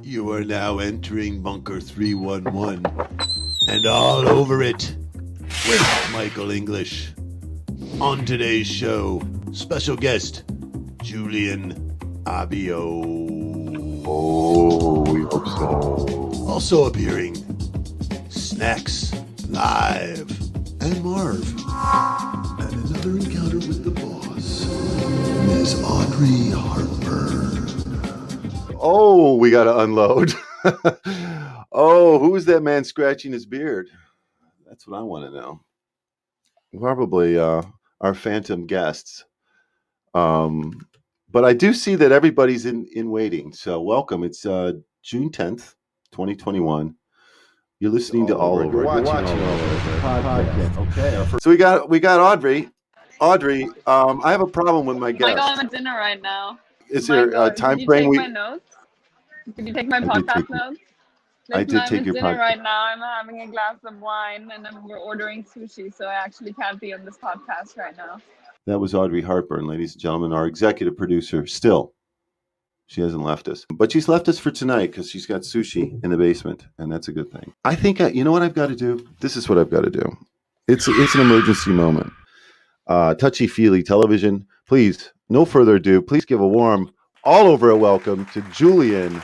You are now entering Bunker 311 and all over it with Michael English. On today's show, special guest, Julian Abio. Oh, we hope so. Also appearing, Snacks Live and Marv. And another encounter with the boss, Ms. Audrey Harper. Oh, we got to unload. Oh, who is that man scratching his beard? That's what I want to know. Probably our phantom guests. But I do see that everybody's in waiting. So welcome. It's June 10th, 2021. You're listening to All Over. You're watching All Over podcast. Okay. So we got Audrey. Audrey, I have a problem with my guest. Michael, I'm at dinner right now. Is there a time did frame? You take my notes? Did you take my podcast notes? Listen, I did take your dinner podcast. right now. I'm having a glass of wine and we're ordering sushi, so I actually can't be on this podcast right now. That was Audrey Harper, and ladies and gentlemen, our executive producer. Still, she hasn't left us, but she's left us for tonight because she's got sushi in the basement, and that's a good thing. I think you know what I've got to do. This is what I've got to do. It's an emergency moment. Touchy-feely television. Please, no further ado. Please give a warm, all over a welcome to Julian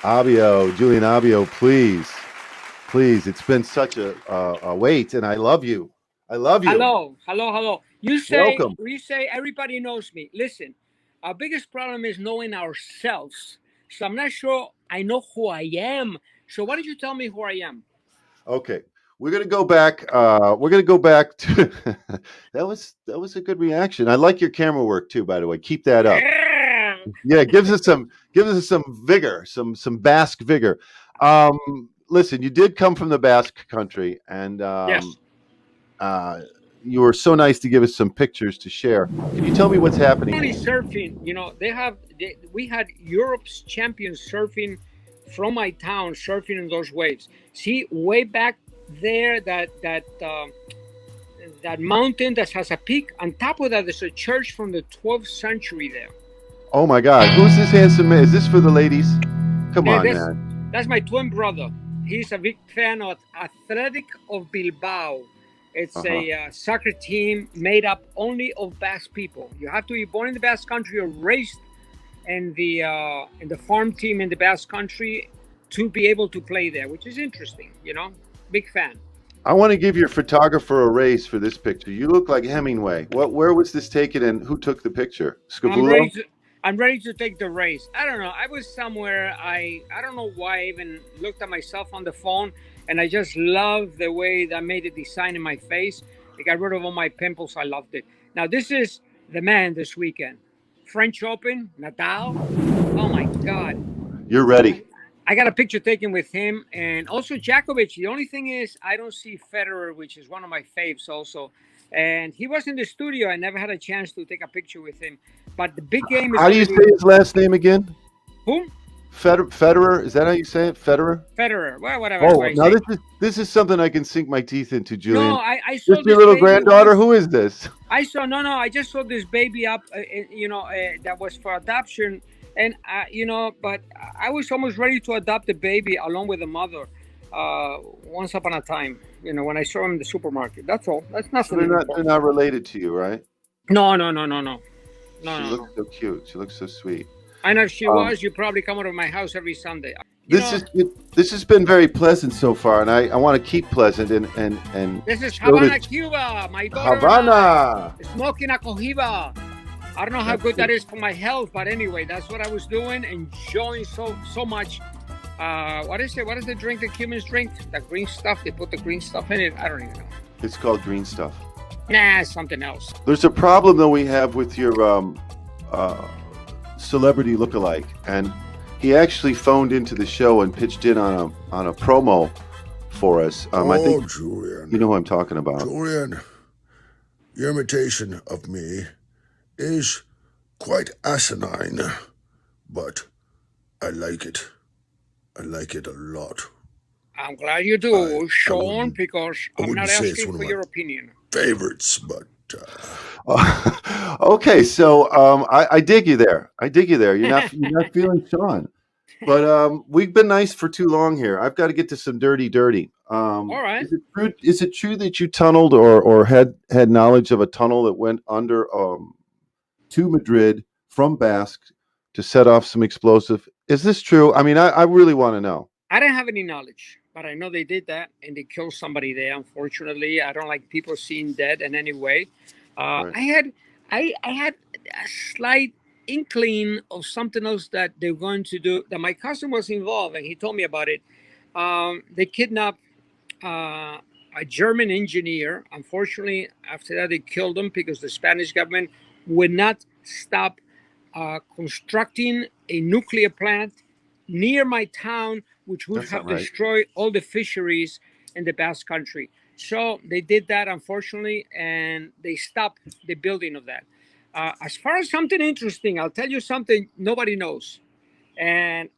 Abio. Julian Abio, please. It's been such a wait, and I love you. Hello. You say Welcome. we say everybody knows me. Listen, our biggest problem is knowing ourselves. So I'm not sure I know who I am. So why don't you tell me who I am? Okay. We're gonna go back. To that was a good reaction. I like your camera work too, by the way. Keep that up. Yeah, gives us some vigor, some Basque vigor. Listen, you did come from the Basque country, and Yes. You were so nice to give us some pictures to share. Can you tell me what's happening? Only surfing, we had Europe's champions surfing from my town, surfing in those waves. See, way back there, that mountain that has a peak. On top of that, there's a church from the 12th century there. Oh my God, who's this handsome man? Is this for the ladies? Come on, man. That's my twin brother. He's a big fan of Athletic of Bilbao. It's a soccer team made up only of Basque people. You have to be born in the Basque country or raised in the farm team in the Basque country to be able to play there, which is interesting. Big fan. I want to give your photographer a raise for this picture. You look like Hemingway. Where was this taken, and who took the picture? Scavullo? I'm ready to take the race. I don't know. I was somewhere. I don't know why I even looked at myself on the phone, and I just love the way that made a design in my face. I got rid of all my pimples. I loved it. Now, this is the man this weekend. French Open, Nadal. Oh, my God. You're ready. I got a picture taken with him, and also Djokovic. The only thing is I don't see Federer, which is one of my faves also. And he was in the studio. I never had a chance to take a picture with him. But the big game is... How do you say his last name again? Who? Federer. Is that how you say it? Federer? Federer. Well, whatever. Oh, now this is something I can sink my teeth into, Julian. No, I saw this your little granddaughter? Who is this? I just saw this baby up, that was for adoption. And, but I was almost ready to adopt the baby along with the mother once upon a time, when I saw him in the supermarket. That's all. That's nothing. They're not related to you, right? No. She looks so cute. She looks so sweet. I know if she was, you'd probably come out of my house every Sunday. This has been very pleasant so far, and I want to keep pleasant and this is Havana, Cuba. My daughter Havana smoking a cohiba. I don't know how good that is for my health, but anyway, that's what I was doing, enjoying so much. What is it? What is the drink that Cubans drink? The green stuff. They put the green stuff in it. I don't even know. It's called green stuff. Nah, it's something else. There's a problem though we have with your celebrity lookalike, and he actually phoned into the show and pitched in on a promo for us. I think Julian, you know who I'm talking about. Julian, your imitation of me is quite asinine, but I like it. I like it a lot. I'm glad you do, Sean, because I'm not asking for your opinion. Favorites, but okay, so I dig you there. You're not feeling Sean. But we've been nice for too long here. I've got to get to some dirty. All right. Is it true that you tunneled or had knowledge of a tunnel that went under to Madrid from Basque to set off some explosive? Is this true? I mean, I really want to know. I don't have any knowledge, but I know they did that and they killed somebody there. Unfortunately, I don't like people seen dead in any way. Right. I had a slight inkling of something else that they're going to do. That my cousin was involved, and he told me about it. They kidnapped a German engineer. Unfortunately, after that, they killed him because the Spanish government would not stop constructing a nuclear plant near my town, which would That's not have right. destroyed all the fisheries in the Basque country. So they did that, unfortunately, and they stopped the building of that. As far as something interesting, I'll tell you something nobody knows. And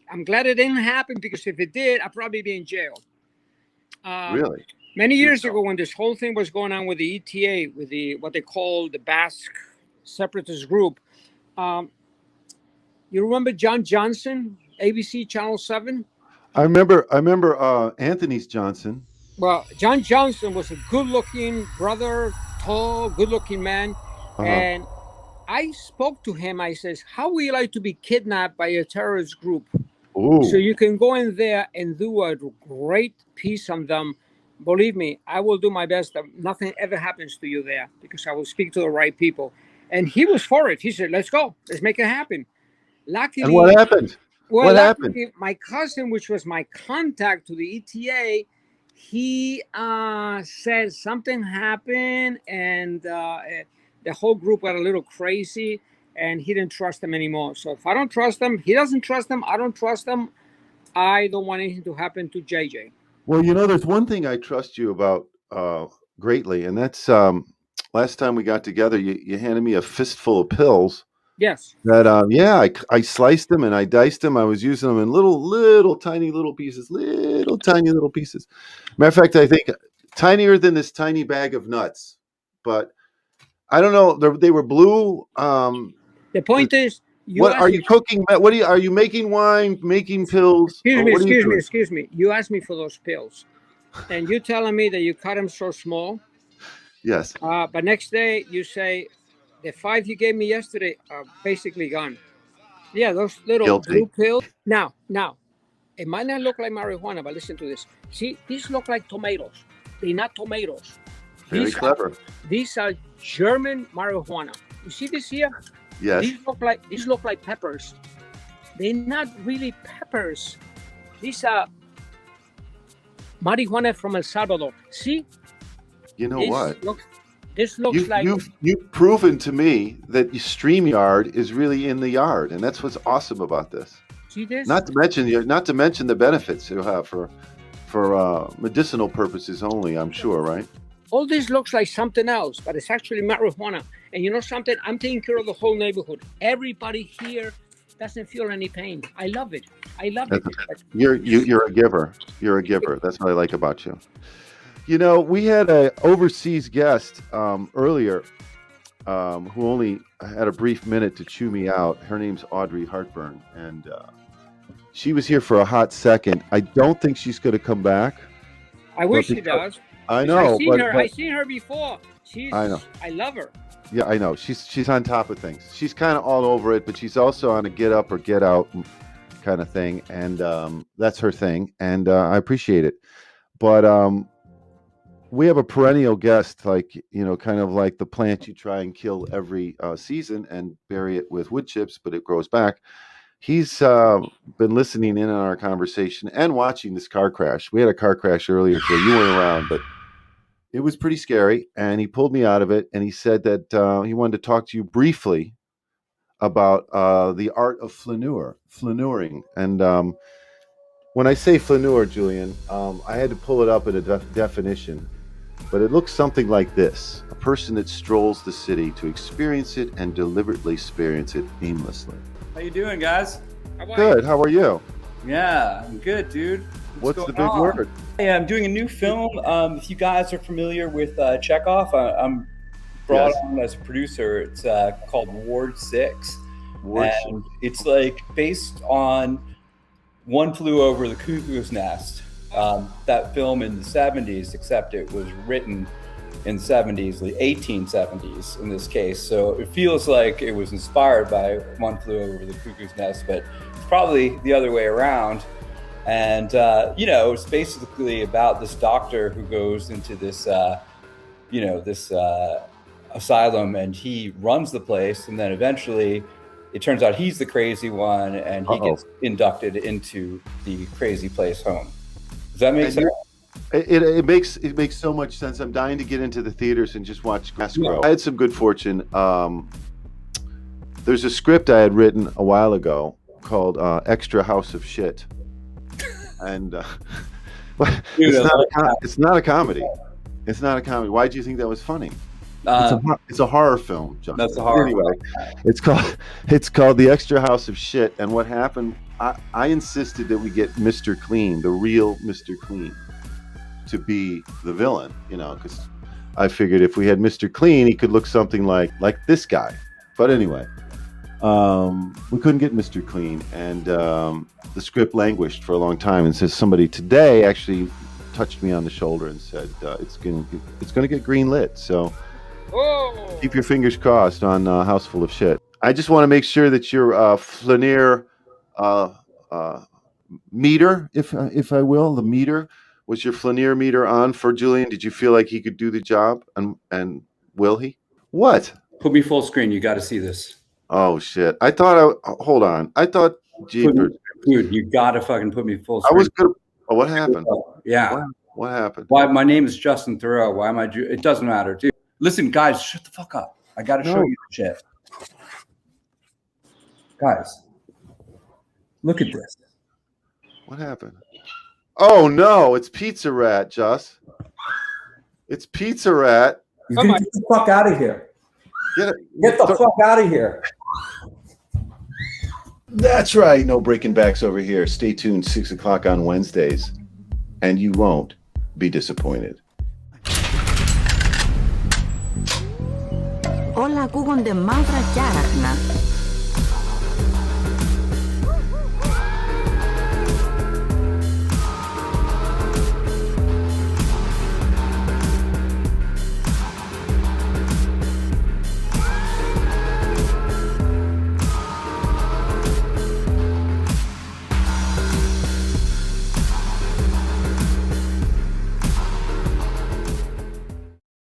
I'm glad it didn't happen, because if it did, I'd probably be in jail. Really? Many years ago, when this whole thing was going on with the ETA, with the what they call the Basque separatist group, you remember John Johnson, ABC Channel 7? I remember Anthony's Johnson. Well, John Johnson was a good-looking brother, tall, good-looking man. And I spoke to him. I says, how would you like to be kidnapped by a terrorist group? Ooh. So you can go in there and do a great piece on them. Believe me, I will do my best that nothing ever happens to you there, because I will speak to the right people. And he was for it. He said, let's go. Let's make it happen. Luckily, And what happened? well, What luckily, happened? my cousin, which was my contact to the ETA, he said something happened, and the whole group got a little crazy, and he didn't trust them anymore. So if I don't trust them, he doesn't trust them, I don't trust them. I don't want anything to happen to JJ. Well, there's one thing I trust you about greatly, and that's last time we got together, you handed me a fistful of pills. Yes. That I sliced them and I diced them. I was using them in little tiny little pieces, tiny little pieces. Matter of fact, I think tinier than this tiny bag of nuts. But I don't know. They were blue. The point is, what are you cooking? What are you making? Wine, making pills? Excuse me. You asked me for those pills, and you telling me that you cut them so small. Yes. But next day you say, the 5 you gave me yesterday are basically gone. Yeah, those little blue pills. Now, it might not look like marijuana, but listen to this. See, these look like tomatoes. They're not tomatoes. Very clever. These are German marijuana. You see this here? Yes. These look like peppers. They're not really peppers. These are marijuana from El Salvador. See? You know what? This looks like you've proven to me that StreamYard is really in the yard, and that's what's awesome about this. See this? Not to mention the benefits you have for medicinal purposes only. I'm sure, right? All this looks like something else, but it's actually marijuana. And you know something? I'm taking care of the whole neighborhood. Everybody here doesn't feel any pain. I love it. You're a giver. You're a giver. That's what I like about you. We had an overseas guest earlier who only had a brief minute to chew me out. Her name's Audrey Hartburn, and she was here for a hot second. I don't think she's going to come back. I wish she does. I know. I've seen her before. I know. I love her. Yeah, I know. She's on top of things. She's kind of all over it, but she's also on a get up or get out kind of thing, and that's her thing, and I appreciate it. But we have a perennial guest, kind of like the plant you try and kill every season and bury it with wood chips, but it grows back. He's been listening in on our conversation and watching this car crash. We had a car crash earlier today. You weren't around, but it was pretty scary. And he pulled me out of it, and he said that he wanted to talk to you briefly about the art of flaneuring. And when I say flaneur, Julian, I had to pull it up in a definition. But it looks something like this: a person that strolls the city to experience it and deliberately experience it aimlessly. How you doing, guys? Good. How are you? Yeah, I'm good, dude. What's the big word? Hey, I'm doing a new film. If you guys are familiar with Chekhov, I'm brought on as a producer. It's called Ward 6. It's like based on One Flew Over the Cuckoo's Nest. That film in the 70s, except it was written in the 70s, the 1870s in this case. So it feels like it was inspired by One Flew Over the Cuckoo's Nest, but it's probably the other way around. And, it's basically about this doctor who goes into this, this asylum, and he runs the place. And then eventually it turns out he's the crazy one, and he gets inducted into the crazy place home. Does that make sense? It makes so much sense. I'm dying to get into the theaters and just watch grass grow. I had some good fortune. There's a script I had written a while ago called Extra House of Shit. And it's not a comedy. It's not a comedy. Why do you think that was funny? It's a horror film, Justin. That's a horror anyway, film. It's called The Extra House of Shit. And what happened, I insisted that we get Mr. Clean, the real Mr. Clean, to be the villain, because I figured if we had Mr. Clean, he could look something like this guy. But anyway, we couldn't get Mr. Clean, and the script languished for a long time. And says somebody today actually touched me on the shoulder and said it's gonna get green lit. So keep your fingers crossed on House Full of Shit. I just want to make sure that your Flaneur meter, if I will, the meter. Was your Flaneur meter on for Julian? Did you feel like he could do the job? And will he? What? Put me full screen. You got to see this. Oh, shit. Hold on. I thought, jeepers. Dude, you got to fucking put me full screen. I was good. Oh, what happened? Yeah. What happened? Why? My name is Justin Thoreau. Why am I? It doesn't matter, dude. Listen, guys, shut the fuck up. I got to show you the shit. Guys, look at this. What happened? Oh no, it's Pizza Rat, Just. It's Pizza Rat. He's gonna get the fuck out of here. Get the fuck out of here. That's right. No breaking backs over here. Stay tuned 6 o'clock on Wednesdays, and you won't be disappointed. Όλα ακούγονται μαύρα και άραχνα.